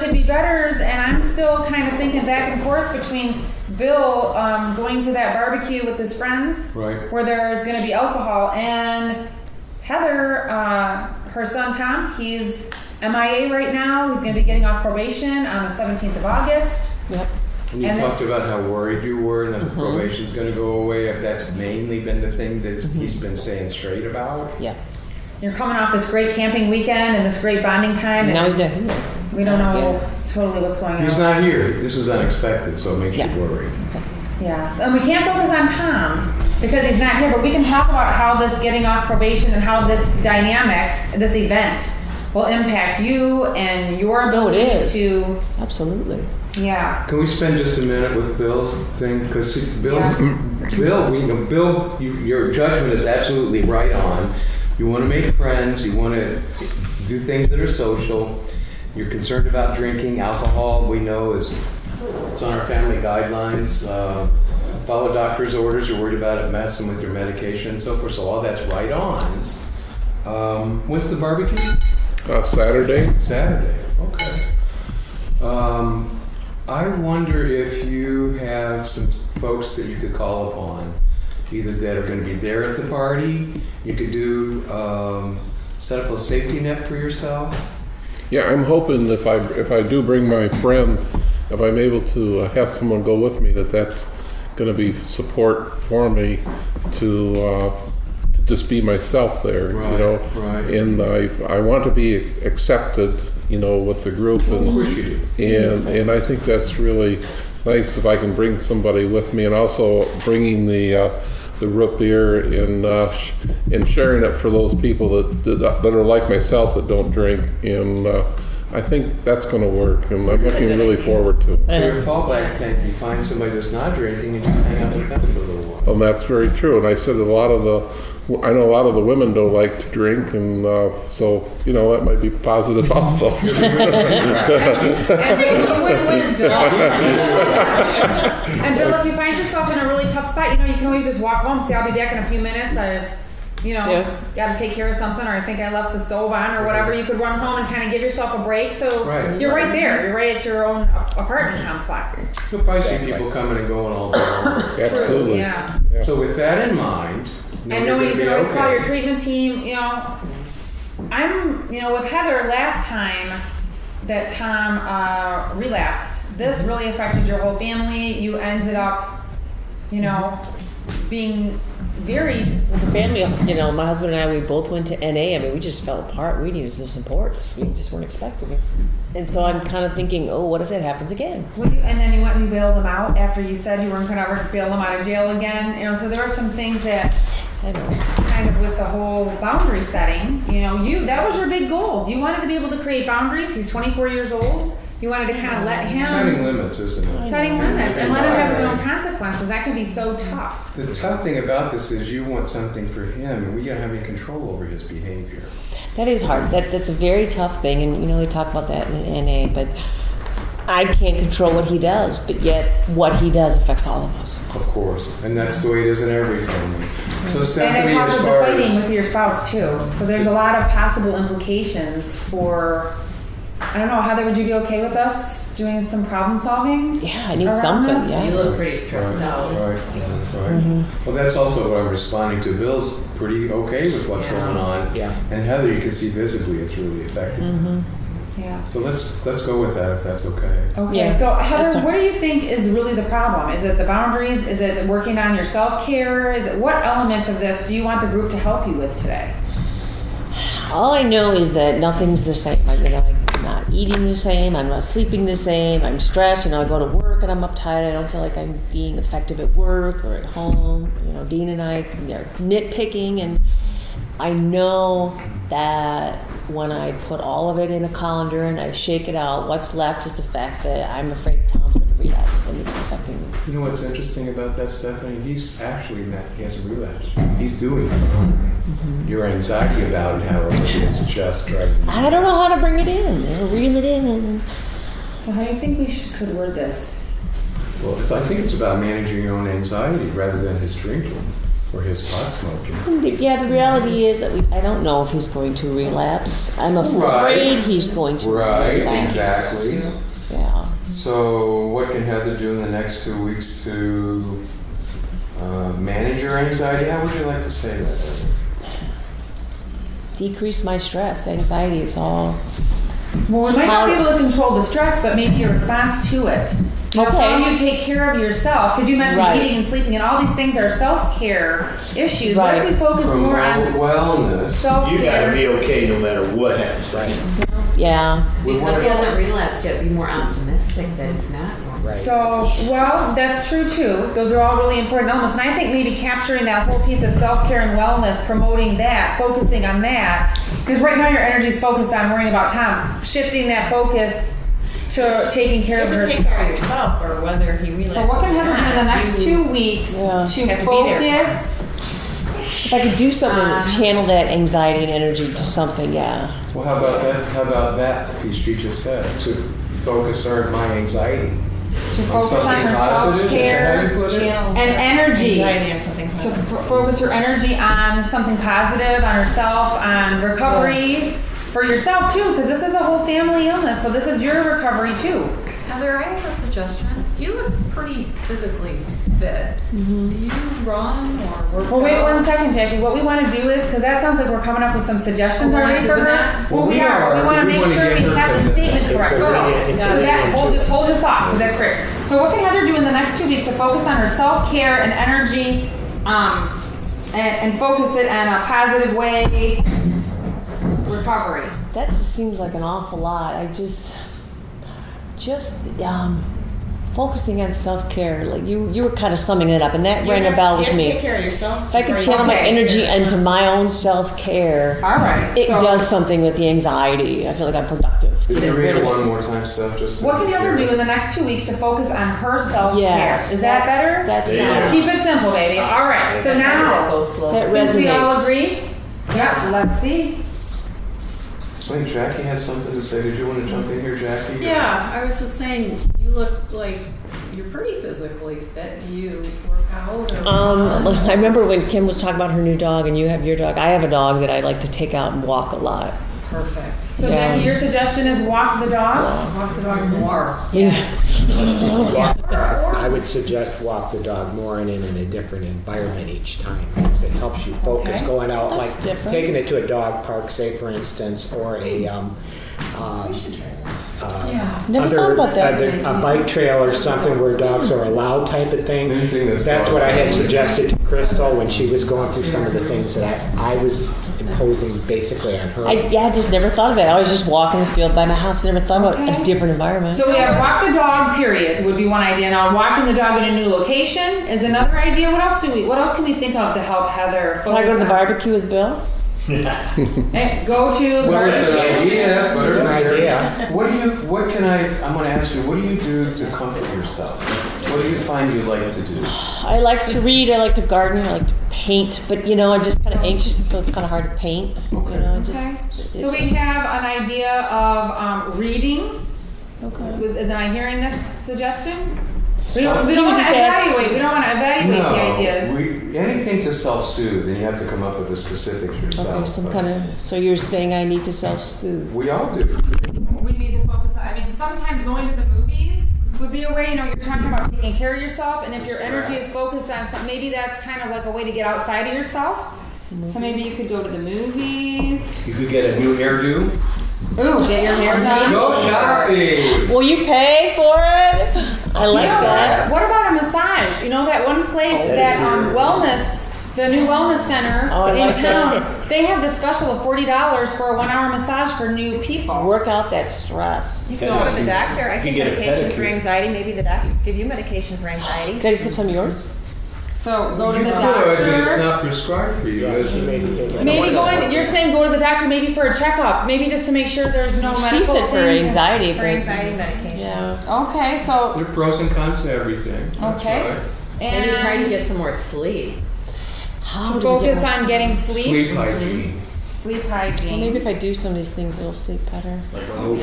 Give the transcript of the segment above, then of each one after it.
could be betters, and I'm still kind of thinking back and forth between Bill going to that barbecue with his friends, Right. where there's going to be alcohol, and Heather, her son Tom, he's MIA right now. He's going to be getting off probation on the 17th of August. Yep. And you talked about how worried you were and that the probation's going to go away, if that's mainly been the thing that he's been saying straight about. Yeah. You're coming off this great camping weekend and this great bonding time. Now he's dead. We don't know totally what's going on. He's not here. This is unexpected, so it makes you worried. Yeah, and we can't focus on Tom because he's not here, but we can talk about how this getting off probation and how this dynamic, this event, will impact you and your ability to... Absolutely. Yeah. Can we spend just a minute with Bill's thing? Because Bill, your judgment is absolutely right on. You want to make friends. You want to do things that are social. You're concerned about drinking. Alcohol, we know, it's on our family guidelines. Follow doctor's orders. You're worried about it messing with your medication and so forth. So all that's right on. When's the barbecue? Saturday. Saturday. Okay. I wonder if you have some folks that you could call upon, either that are going to be there at the party. You could do set up a safety net for yourself. Yeah, I'm hoping if I do bring my friend, if I'm able to have someone go with me, that's going to be support for me to just be myself there, right, you know. Right. And I want to be accepted, you know, with the group. Of course you do. And I think that's really nice if I can bring somebody with me, and also bringing the root beer and sharing it for those people that are like myself that don't drink. And I think that's going to work, and I'm looking really forward to it. So your fallback plan, you find somebody that's not drinking and just hang out with them for a little while. And that's very true. And I said I know a lot of the women don't like to drink, and so, you know, that might be positive also. And it's a win-win, Bill. And Bill, if you find yourself in a really tough spot, you know, you can always just walk home, say, I'll be back in a few minutes. Got to take care of something, or I think I left the stove on, or whatever. You could run home and kind of give yourself a break. So you're right there. You're right at your own apartment complex. You'll probably see people coming and going all day long. Absolutely. Yeah. So with that in mind, and knowing you can always call your treatment team, you know, with Heather last time that Tom relapsed, this really affected your whole family. You ended up, being very... The family, my husband and I, we both went to NA. I mean, we just fell apart. We needed some supports. We just weren't expecting it. And so I'm kind of thinking, what if that happens again? And then you went and you bailed them out after you said you weren't going to ever bail them out of jail again. So there were some things that... I know. Kind of with the whole boundary setting, that was your big goal. You wanted to be able to create boundaries. He's 24 years old. You wanted to kind of let him... Setting limits, isn't it? Setting limits and let him have his own consequences. That can be so tough. The tough thing about this is you want something for him, and we don't have any control over his behavior. That is hard. That's a very tough thing, and we talk about that in NA, but I can't control what he does, but yet what he does affects all of us. Of course, and that's the way it is in every family. So Stephanie, and it as causes the far fighting as... with your spouse too. So there's a lot of possible implications for... I don't know, Heather, would you be okay with us doing some problem solving? Yeah, I need something. This? Yeah. You look pretty stressed out. Right. Mm-hmm. Well, that's also what I'm responding to. Bill's pretty okay with what's going on. Yeah. And Heather, you can see visibly it's really affecting her. Yeah. So let's go with that if that's okay. Okay. Yeah, so Heather, what do you think is really the problem? Is it the boundaries? Is it working on your self-care? Is it what element of this do you want the group to help you with today? All I know is that nothing's the same. I'm not eating the same. I'm not sleeping the same. I'm stressed. I go to work and I'm uptight. I don't feel like I'm being effective at work or at home. Dean and I are nitpicking, and I know that when I put all of it in a colander and I shake it out, what's left is the fact that I'm afraid Tom's going to relapse, and it's affecting me. You know what's interesting about that, Stephanie? He's actually he hasn't relapsed. He's doing it. Your anxiety about it, however, is just driving you. I don't know how to bring it in, reel it in. So how do you think we could word this? Well, I think it's about managing your own anxiety rather than his drinking. Or his pot smoking. Yeah, the reality is that I don't know if he's going to relapse. I'm afraid Right. he's going to Right, relapse. exactly. Yeah. So what can Heather do in the next 2 weeks to manage your anxiety? How would you like to say that, Heather? Decrease my stress, anxiety, it's all... Well, we might not be able to control the stress, but maybe your response to it. Like Okay. how you take care of yourself, because you mentioned Right. eating and sleeping, and all these things are self-care issues. What Right. if we focus more on Promote wellness. self-care? You gotta be okay no matter what happens, right? Yeah. Because he hasn't relapsed yet, be more optimistic that it's not. So, well, that's true too. Those are all really important elements. And I think maybe capturing that whole piece of self-care and wellness, promoting that, focusing on that. Because right now your energy is focused on worrying about Tom. Shifting that focus to taking care of You have to yourself. take care of yourself, or whether he relapses. So what can or happen in the not, next you 2 weeks Yeah. to have to be there. focus? If I could do something, channel that anxiety and energy to something, yeah. Well, how about that? How about that piece she just said? To focus my anxiety To on focus on something her positive. Is that how self-care you put it? channel and energy. anxiety on something To positive. focus your energy on something positive, on herself, on recovery for yourself too, because this is a whole family illness. So this is your recovery too. Heather, I have a suggestion. You look pretty physically fit. Mm-hmm. Do you run or work Well, wait out? 1 second, Jackie. What we want to do is, because that sounds like we're coming up with some suggestions We're not already for doing her. that? Well, we are. We want to We make wanna sure get we her have the commitment. statement correct It's a first. reading- it's a So that reading to just it. hold your thought, because that's great. So what can Heather do in the next 2 weeks to focus on her self-care and energy, and focus it on a positive way? Recovery. That just seems like an awful lot. I just focusing on self-care. Like you were kind of summing it up, and that rang a bell with You have to me. take care of yourself. If I could before you channel my Okay. energy into my own self-care, All right. it so does something with the anxiety. I feel like I'm productive. Did you read it one more time, Steph? Just so What can you Heather hear do it? in the next 2 weeks to focus on her self-care? Yes, Is that better? That's Yeah. Keep it simple, baby. All right. So That now, goes slow. That since we all resonates. agree, yep. Let's see. Wait, Jackie had something to say. Did you want to jump in here, Jackie? Yeah, I was just saying, you look like you're pretty physically fit. Do you work out or I remember when Kim was talking about her new dog, and you have your dog. I have a dog that I like to take out and walk a lot. Perfect. So Yeah. Jackie, your suggestion is walk the dog? Walk the dog more. I would suggest walk the dog more and in a different environment each time because it helps you focus Okay. going out, That's like different. taking it to a dog park, say for instance, or a Never thought about that. a bike trail or something where dogs are allowed type of thing. Anything that's That's dog what I had friendly. suggested to Crystal when she was going through some of the things that I was imposing basically on her. I just never thought of it. I was just walking the field by my house. Never thought about Okay. a different environment. So we have walk the dog, period, would be one idea. Now walking the dog in a new location is another idea. What else can we think of to help Heather Can I go to the on- barbecue with Bill? Hey, go to the Well, it's an barbecue. idea, but It's an idea. I'm going to ask you, what do you do to comfort yourself? What do you find you like to do? I like to read. I like to garden. I like to paint. But I'm just kind of anxious, and so it's kind of hard to paint. Okay. So we have an idea of reading. Okay. Am I hearing this suggestion? We He don't was want to just asking- evaluate. We don't want to evaluate the ideas. Anything to self-soothe, and you have to come up with the specifics yourself. Okay, some but kind of. So you're saying I need to self-soothe. We all do. We need to focus on, sometimes going to the movies would be a way, you're talking about taking care of yourself, and if your energy is focused on something, maybe that's kind of like a way to get outside of yourself. So maybe you could go to the movies. You could get a new hairdo. Ooh, get your hair done. Go shopping! Will you pay for it? I like that. What about a massage? That one place, that wellness, the new wellness center Oh, I in like town, that. they have this special of $40 for a 1-hour massage for new people. Work out that stress. You can go to the doctor. I You take get a medication for pedicure. anxiety. Maybe the doctor could give you medication for anxiety. Can I just have some of yours? So go to You the could, but it's doctor. not prescribed for you, Yeah, is she it? may be taking Maybe you're saying go to the doctor maybe for a checkup, maybe just to make sure there's no medical She said for things. anxiety. For but- anxiety medication. Yeah. Okay, so, There are pros and cons to everything. That's Okay. right. Maybe try to and get some more sleep. How to do we get focus more on getting sleep. Sleep hygiene. Sleep Well, hygiene. maybe if I do some of these things, it'll sleep better. Well,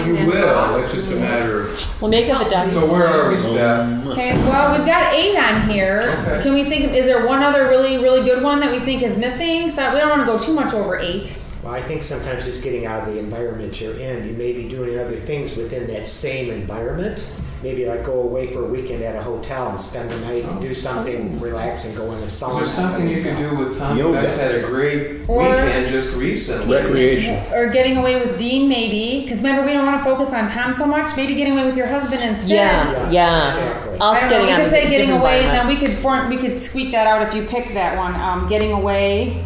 you will. It's just a matter of. Well, maybe the doctor. So where are we, Steph? Okay, well, we've got 8 on here. Okay. Can we think, is there one other really, really good one that we think is missing? So we don't want to go too much over 8. Well, I think sometimes just getting out of the environment you're in, you may be doing other things within that same environment. Maybe like go away for a weekend at a hotel and spend the night and do something, relax and go in a sauna. Is there something you could do with Tom? Yoga. You guys had a great Or- weekend just recently. Recreation. Or getting away with Dean, maybe. Because remember, we don't want to focus on Tom so much. Maybe getting away with your husband instead. Yeah, Yes, yeah. exactly. Us I don't know, getting we out could of say a getting different away, and then environment. we could squeak that out if you picked that one. Getting away,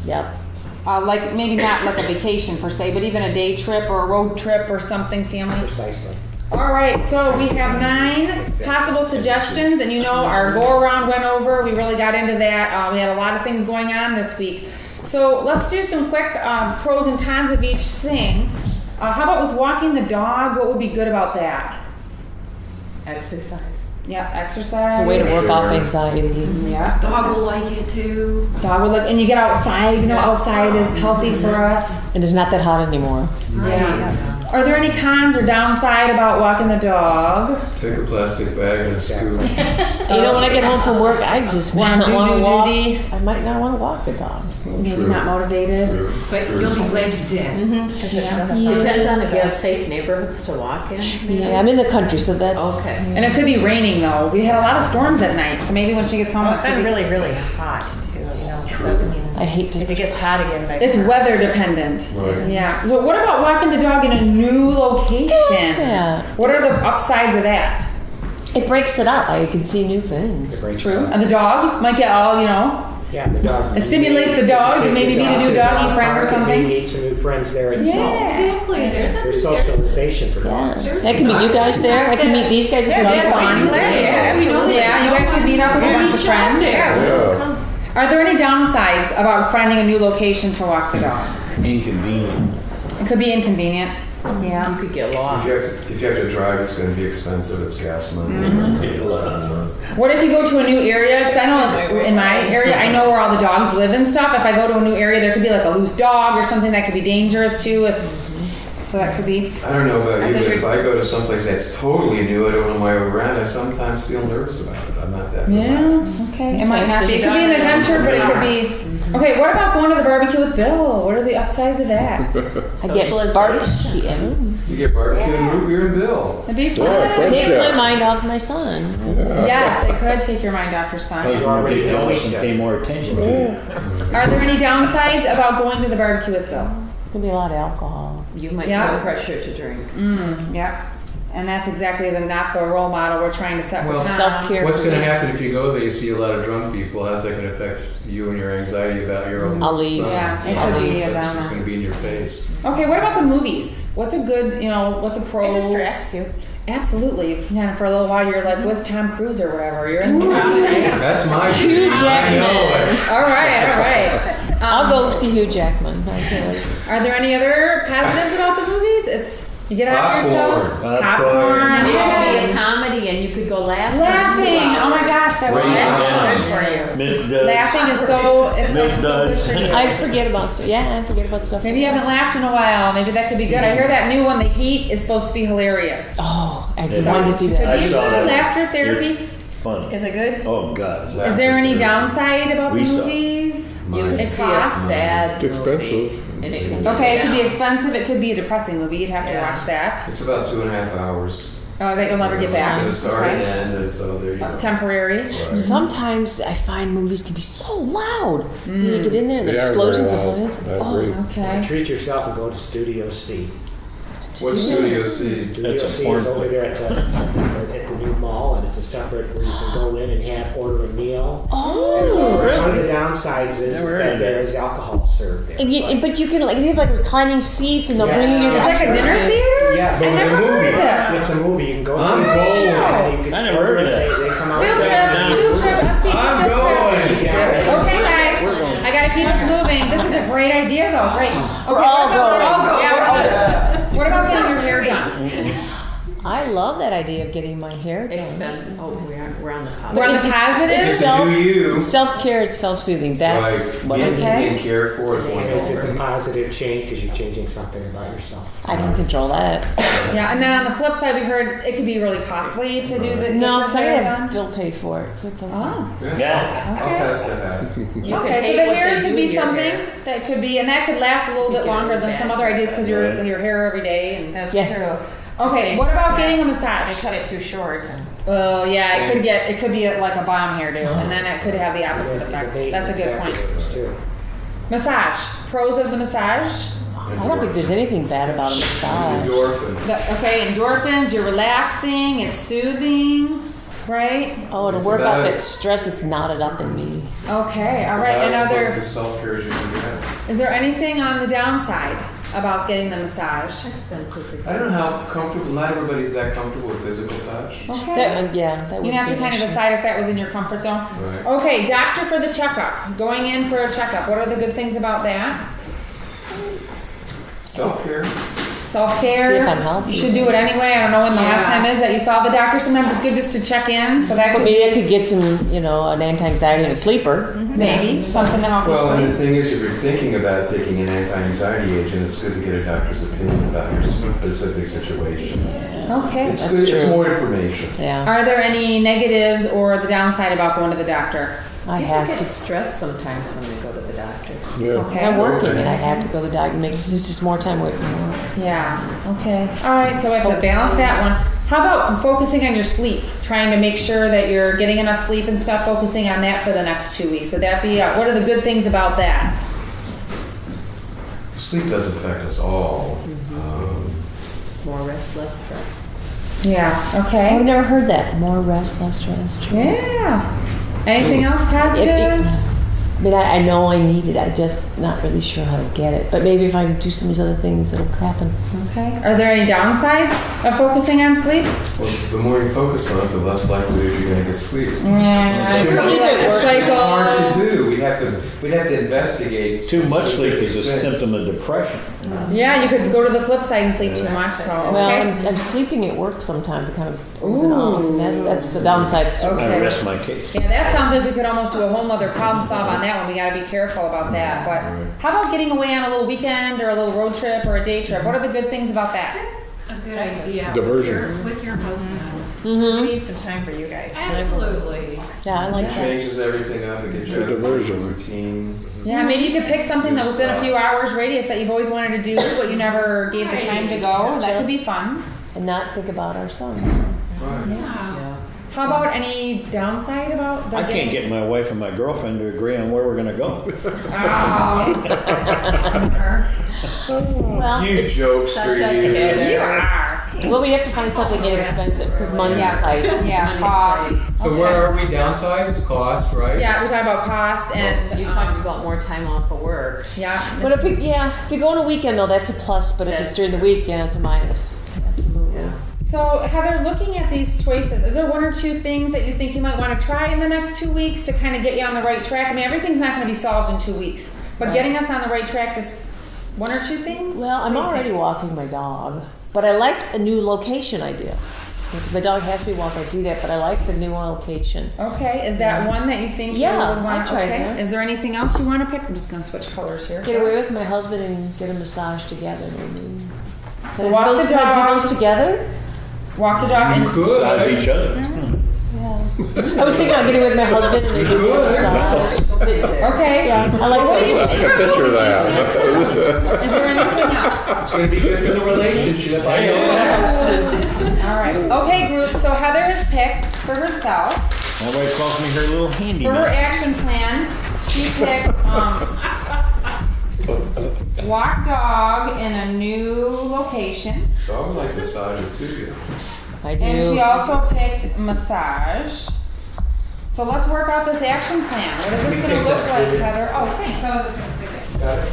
Yep. like maybe not like a vacation per se, but even a day trip or a road trip or something, family. Precisely. All right, so we have 9 possible suggestions, and our go around went over. We really got into that. We had a lot of things going on this week. So let's do some quick pros and cons of each thing. How about with walking the dog? What would be good about that? Exercise. Yeah, exercise. It's a way to work off anxiety. Yeah. Dog will like it too. Dog would look, and you get outside. Outside is healthy for us. And it's not that hot anymore. Yeah. Are there any cons or downside about walking the dog? Take a plastic bag and a scoop. You know, when I get home from work, I just Wanna want to do walk. duty? I might not want to walk the dog. Maybe True. not motivated. True. But you'll be glad you did. Depends on if you have safe neighborhoods to walk in. Yeah, I'm in the country, so that's Okay. And it could be raining though. We had a lot of storms at night, so maybe when she gets home, Well, it's could been be- really, really hot too, I hate to. if it gets hot again, It's weather dependent. Right. Yeah. So what about walking the dog in a new location? Yeah. What are the upsides of that? It breaks it up. I can see new things. True. And the dog might get all, Yeah, the dog. It stimulates the dog to maybe meet a new doggy friend or something. Maybe meet some new friends there itself. Exactly. There's socialization for Yeah. dogs. I can meet you guys there. I can meet these guys if you like. Yeah, you guys could meet up with a bunch of friends. Yeah. Are there any downsides about finding a new location to walk the dog? Inconvenient. It could be inconvenient. Yeah. You could get lost. If you have to drive, it's going to be expensive. It's gas money. What if you go to a new area? Because I know like, in my area, I know where all the dogs live and stuff. If I go to a new area, there could be like a loose dog or something that could be dangerous too. So that could be. I don't know about you, Does but your- if I go to someplace that's totally new, I don't know my way around, I sometimes feel nervous about it. I'm not that relaxed. Okay. It might not Does be. It your could be an dog know? adventure, but it could be. Okay. What about going to the barbecue with Bill? What are the upsides of that? I get barbecue. You get barbecue and root beer and Bill. It'd be fun. Yeah, friend- Takes Yeah. my mind off my son. Yes, it could take your mind off your son. You're already jealous and pay more attention to you. Are there any downsides about going to the barbecue with Bill? It's gonna be a lot of alcohol. You might Yeah. feel pressure to drink. Yeah. And that's exactly not the role model we're trying to set for Well, Tom. Self-care. What's going to happen if you go there? You see a lot of drunk people. How's that going to affect you and your anxiety about your own I'll leave. son? Yeah, it So could be a it's downer. just going to be in your face. Okay, what about the movies? What's a good, what's a pro? It distracts you. Absolutely. You can kind of, for a little while, you're like with Tom Cruise or whatever. You're in the movie, right? That's my Hugh I Jackman. know it. All right. I'll go see Hugh Jackman. Okay. Are there any other positives about the movies? You get out of yourself. Popcorn. Popcorn. And it yeah. could be a comedy and you could go laughing. Laughing. Oh my gosh, that would be Raising awesome. Milk duds. Laughing is so, it's like so good Duds. for you. I forget about stuff. Yeah, I forget about stuff. Maybe you haven't laughed in a while. Maybe that could be good. I hear that new one, The Heat, is supposed to be hilarious. Oh, I Yeah. wanted to see Could that. be saw that good one. laughter therapy. It's funny. Is it good? Oh God. Is there any downside about the We saw. movies? You could It see a costs? sad It's expensive. movie. And it can Okay, it get could be down. expensive. It could be a depressing movie. You'd have to Yeah. watch that. It's about 2.5 hours. That you'll never get It's back. going to start Okay. and end, and so there you go. Temporary. Right. Sometimes I find movies can be so loud. You get in there, the They are explosions, the very loud. violence. I Oh, agree. Okay. Treat yourself and go to Studio C. What's Studio C? Studio That's a C porn is over flick. there at the new mall, and it's a separate where you can go in and order a meal. Oh. One of the downsides is Never heard that of there that. is alcohol served there. But you can they have like reclining seats and they'll Yes. bring you your It's like a dinner theater? Yes, I it's a never heard movie. of that. It's a movie. You can go I'm see it. going. And you can- I never heard of that. They come out Field with trip, that. field trip, FP I'm field trip. going. Yeah. Okay, guys. I gotta keep us moving. This is a great idea, though. Great. Okay, We're all what about- going. What about getting your hair done? I love that idea of getting my hair done. It's been, we're on the We're on the positive? It's a new you. It's self-care, it's self-soothing. That's Right. what Being, okay. being cared for is It's wonderful. a positive change because you're changing something about yourself. I can control that. Yeah, and then on the flip side, we heard it could be really costly to do the No, get because your I hair have done. Bill paid for it, so it's okay. Oh. Yeah. I'll pass that. You can Okay, so hate the what hair they could do be to your something hair. that could be, and that could last a little bit You get longer really than bad some other ideas because your Right. your hair every day. And That's Yeah. true. okay, what about Yeah. getting a I massage? cut it too short and. Well, yeah, it could be like a bomb hairdo, and then it could have the opposite effect. That's a good point. Too. Massage. Pros of the massage. I don't think there's anything bad about a massage. Endorphins. Okay, endorphins. You're relaxing. It's soothing, right? Oh, to It's work about out that as- stress that's knotted up in me. Okay, all right. About as close Another. to self-care as you can get. Is there anything on the downside about getting the massage? Expenses again. I don't know how comfortable. Not everybody's that comfortable with physical touch. Okay. That would You'd have be to an kind of issue. decide if that was in your comfort zone. Right. Okay, doctor for the checkup. Going in for a checkup. What are the good things about that? Self-care. Self-care. See if I'm healthy. You should do it anyway. I don't know when the last Yeah. time is that you saw the doctor. Sometimes it's good just to check in. So that But could maybe I be could get some, an anti-anxiety and a sleeper. maybe something to help you Well, and sleep. the thing is, if you're thinking about taking an anti-anxiety agent, it's good to get a doctor's opinion about your specific situation. Okay. It's That's good. It's true. more information. Yeah, Are there any negatives or the downside about going to the doctor? I People have get to. stressed sometimes when they go to the doctor. Yeah. Okay. I'm working and I have to go to the doctor. There's just more time away from work. Yeah. Okay. All right. So we have to balance that one. How about focusing on your sleep? Trying to make sure that you're getting enough sleep and stuff. Focusing on that for the next 2 weeks. Would that be? What are the good things about that? Sleep does affect us all. More rest, less stress. Yeah. I've Okay. never heard that. More rest, less stress. True. Yeah. Anything else positive? I mean, I know I need it. I'm just not really sure how to get it. But maybe if I do some of these other things, it'll happen. Okay. Are there any downsides of focusing on sleep? Well, the more you focus on it, the less likely you're going to get sleep. Yeah. It's Sleep at work. It's hard to do. We'd have to investigate. Too much sleep is a specific things. symptom of depression. Yeah, you could go to the flip side and sleep too much. So okay. Well, I'm sleeping at work sometimes. It kind of throws it off. That's the downside. Okay. I rest my case. Yeah, that sounds like we could almost do a whole nother problem solve on that one. We got to be careful about that. But how about getting away on a little weekend or a little road trip or a day trip? What are the good things about that? That's a good idea. Diversion. With your husband. We need some time for you guys. Absolutely. Yeah, I like It that. changes everything up. It gets It's a you out of the diversion. routine. Yeah, maybe you could pick something that within a few hours radius that you've always wanted to do, but you never gave the time to go. That could be fun. And not think about our son. Right. How about any downside about the I can't get my wife and my girlfriend to agree on where we're gonna go. Well, You jokester, you. You are. well, we have to find something inexpensive because money's Yeah. tight. Yeah, cost. So where are we? Downsides, cost, right? Yeah, we talk about cost and You talked about more time off of work. yeah. But if we go on a weekend though, that's a plus. But if it's during the week, yeah, it's a minus. Absolutely. So Heather, looking at these choices, is there one or two things that you think you might want to try in the next 2 weeks to kind of get you on the right track? I mean, everything's not going to be solved in 2 weeks, but getting us on the right track, just one or two things? Well, I'm already walking my dog, but I like a new location idea. Because my dog has to be walked, I do that, but I like the new location. Okay, is that one that you think Yeah, you would want? I'd try Okay. that. Is there anything else you want to pick? I'm just going to switch colors here. Get away with my husband and get a massage together, maybe. So walk the Do dog. those together? Walk the dog. You And, could. Size each other. Yeah. I was thinking about getting with my husband and maybe do a massage. okay. Yeah, I like What do you that. I can picture that. Is there anything else? It's going to be good for the relationship. I know that. All right. Okay, group. So Heather has picked for herself. My wife calls me her little For her handyman. action plan, she picked walk dog in a new location. Dogs like massages too. I do. And she also picked massage. So let's work out this action plan. What is this going to look like, Heather? Oh, thanks. I was just going to stick it. Got it?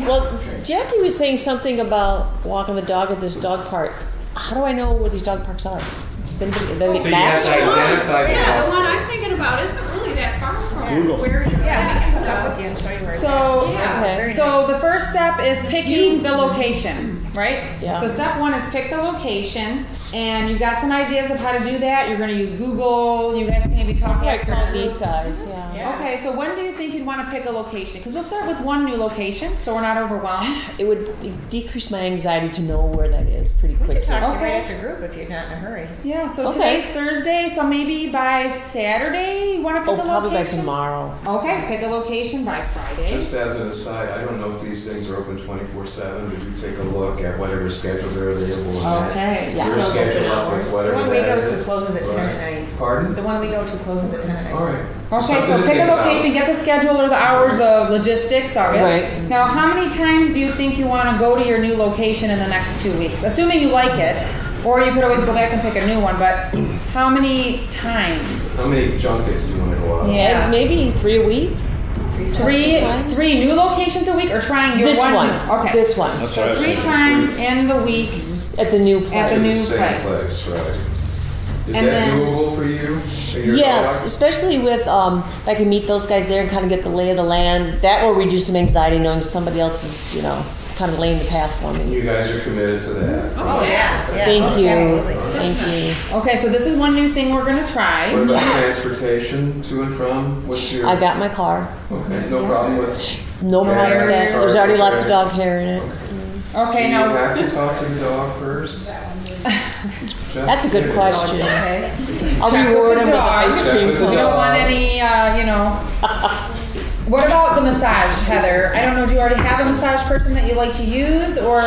Well, Jackie was saying something about walking the dog at this dog park. How do I know where these dog parks are? Does anybody, are there So you maps? have to identify the Yeah, the dog. one I'm thinking about isn't really that far from Google. where you're at. Stop with you and show you where. So, Yeah, Okay. so the first step is picking the location. right? Yeah. So step 1 is pick the location, and you've got some ideas of how to do that. You're going to use Google. You guys can maybe talk I after. call these guys, yeah. Yeah. Okay, so when do you think you'd want to pick a location? Because we'll start with one new location, so we're not overwhelmed. It would decrease my anxiety to know where that is pretty We could quickly. talk to you Okay. right after group if you're not in a hurry. Yeah, so Okay. today's Thursday, so maybe by Saturday you want to pick Oh, a probably by location? tomorrow. Okay, pick a location by Friday. Just as an aside, I don't know if these things are open 24/7, but you take a look at whatever schedule they're available in that. Okay. Yeah. Your So schedule open up hours. with The whatever one we that go is. to closes at 10 Right. at night. Pardon? The one we go to closes at 10 at night. All right. Okay, Something so to pick a think about. location, get the schedule or the hours, the logistics of it. Right. Now, how many times do you think you want to go to your new location in the next 2 weeks? Assuming you like it, or you could always go back and pick a new one, but how many times? How many junkets do you want to go on? Yeah. And maybe 3 a week. Three new locations a week, or trying your This one. Okay. This one. That's what I So was 3 thinking. times in the week. At the new place. At the To new same place. right. Is And that then- doable for you? and your Yes, dog? especially with if I can meet those guys there and kind of get the lay of the land. That will reduce some anxiety knowing somebody else is, kind of laying the path for me. You guys are committed to that. Oh, yeah. Yeah. Thank you. Absolutely. Thank you. Okay, so this is one new thing we're gonna try. What about transportation to and from? What's your? I got my car. Okay, no problem with. No problem Yeah, with that. car, There's already lots okay. of dog hair in it. Okay, Do you now, have to talk to the dog first? Just That's a good kidding. question. Okay. I'll Check with reward the him with the dog. ice Check cream with the we cone. don't want any, what about the massage, Heather? I don't know, do you already have a massage person that you like to use, or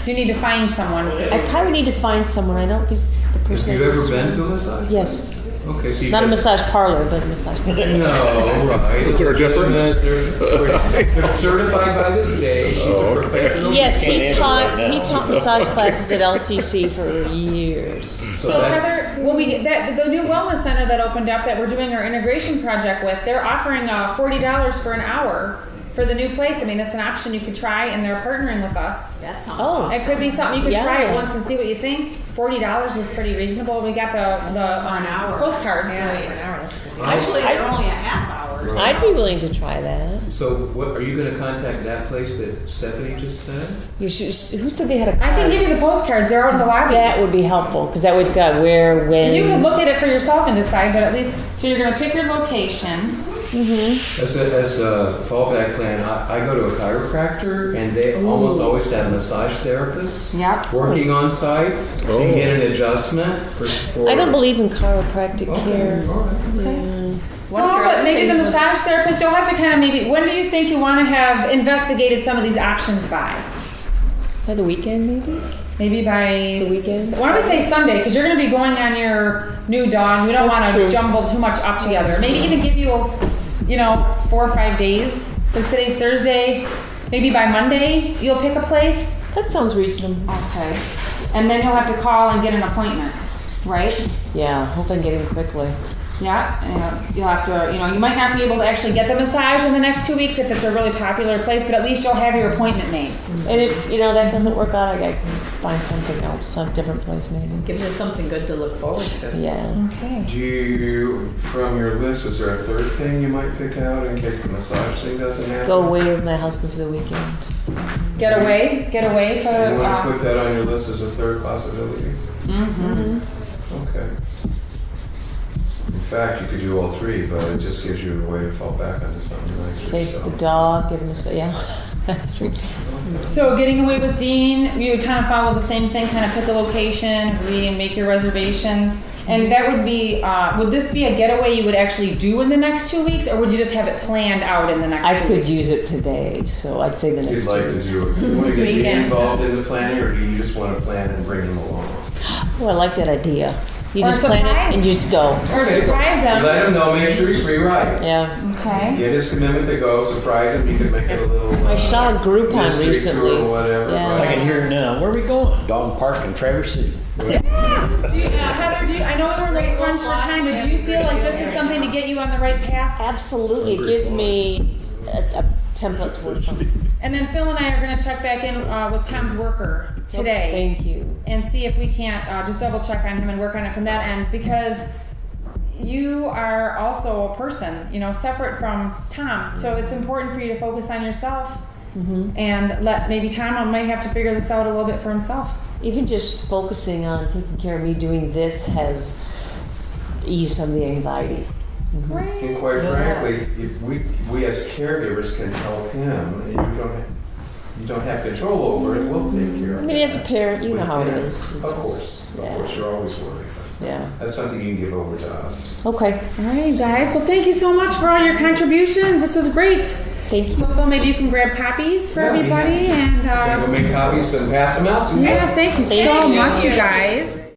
do you need to find someone to? I probably need to find someone. I don't think the Have person. you ever been to a massage? Yes. Okay, so you Not a guys- massage parlor, but a massage parlor. No, right. Is there a difference? They're certified by the state. He's Oh, a okay. professional. Yes, Can't he answer taught right now. he taught massage classes at LCC for years. So So that's, Heather, when we get that, the new wellness center that opened up that we're doing our integration project with, they're offering $40 for an hour for the new place. I mean, it's an option you could try, and they're partnering with us. That sounds Oh. awesome. It could be something you could try it Yeah. once and see what you think. $40 is pretty reasonable. We got the an hour. postcards. Yeah, for an hour. That's a good deal. Actually, they're only a half hour. so- I'd be willing to try that. so what, are you gonna contact that place that Stephanie just said? Who said they had a card? I can give you the postcards. They're out in the lobby. That would be helpful because that way it's got where, when. You could look at it for yourself and decide, but at least, so you're gonna pick your location. As a fallback plan, I go to a chiropractor and they almost always have massage therapists Yep. working on site. You can get an adjustment for I don't believe in chiropractic Okay, care. all right. Yeah. One of Well, your but other maybe the things was- massage therapist, you'll have to kind of maybe, when do you think you want to have investigated some of these options by? By the weekend, maybe? Maybe by The weekend? Why don't we say Sunday? Because you're going to be going on your new dog. We don't That's want to true. jumble too much up together. Maybe even give you, 4 or 5 days. So today's Thursday. Maybe by Monday you'll pick a place. That sounds reasonable. Okay. And then you'll have to call and get an appointment, right? Yeah, hope I can get in quickly. Yeah. You'll have to. You might not be able to actually get the massage in the next 2 weeks if it's a really popular place, but at least you'll have your appointment made. And if, that doesn't work out, I can find something else, some different place maybe. Gives you something good to look forward to. Yeah. Okay. Do you, from your list, is there a third thing you might pick out in case the massage thing doesn't happen? Go away with my husband for the weekend. Get away for. You want to put that on your list as a third possibility? Okay. In fact, you could do all three, but it just gives you a way to fall back onto something nice for Take yourself. the dog, get him a, yeah, that's true. So getting away with Dean, you would kind of follow the same thing, kind of pick a location, read and make your reservations. And that would be, would this be a getaway you would actually do in the next 2 weeks, or would you just have it planned out in the next I 2 could weeks? use it today, so I'd say the You'd next like 2 to weeks. do it. You want to This get Dean weekend. involved in the planning, or do you just want to plan and bring him along? Oh, I like that idea. You Or just plan surprise. it and just go. Or surprise them. Let him know, make sure he's free ride. Yeah. Okay. Get his commitment to go, surprise him, you can make it a little. I saw a Groupon mystery recently. tour or whatever. Yeah. right? I can hear it now. Where are we going? Dog Park in Traverse City. Yeah. Heather, I know we were a little crunched for time, but do you feel like this is something to get you on the right path? Absolutely. It gives me a template to work on. And then Phil and I are going to check back in with Tom's worker today. Thank you. And see if we can't just double check on him and work on it from that end, because you are also a person, separate from Tom. So it's important for you to focus on yourself and let maybe Tom might have to figure this out a little bit for himself. Even just focusing on taking care of me doing this has eased some of the anxiety. Great. And quite frankly, if we as caregivers can help him, and you don't have control over it, we'll take care of it. I mean, as a parent, you know how it Yeah. is. Of course, you're always worried. Yeah. That's something you can give over to us. Okay. All right, guys. Well, thank you so much for all your contributions. This was great. Thank you. So, Phil, maybe you can grab copies for Yeah, we everybody, have to. and We'll make copies and pass them out to you. yeah, thank you so much, you guys.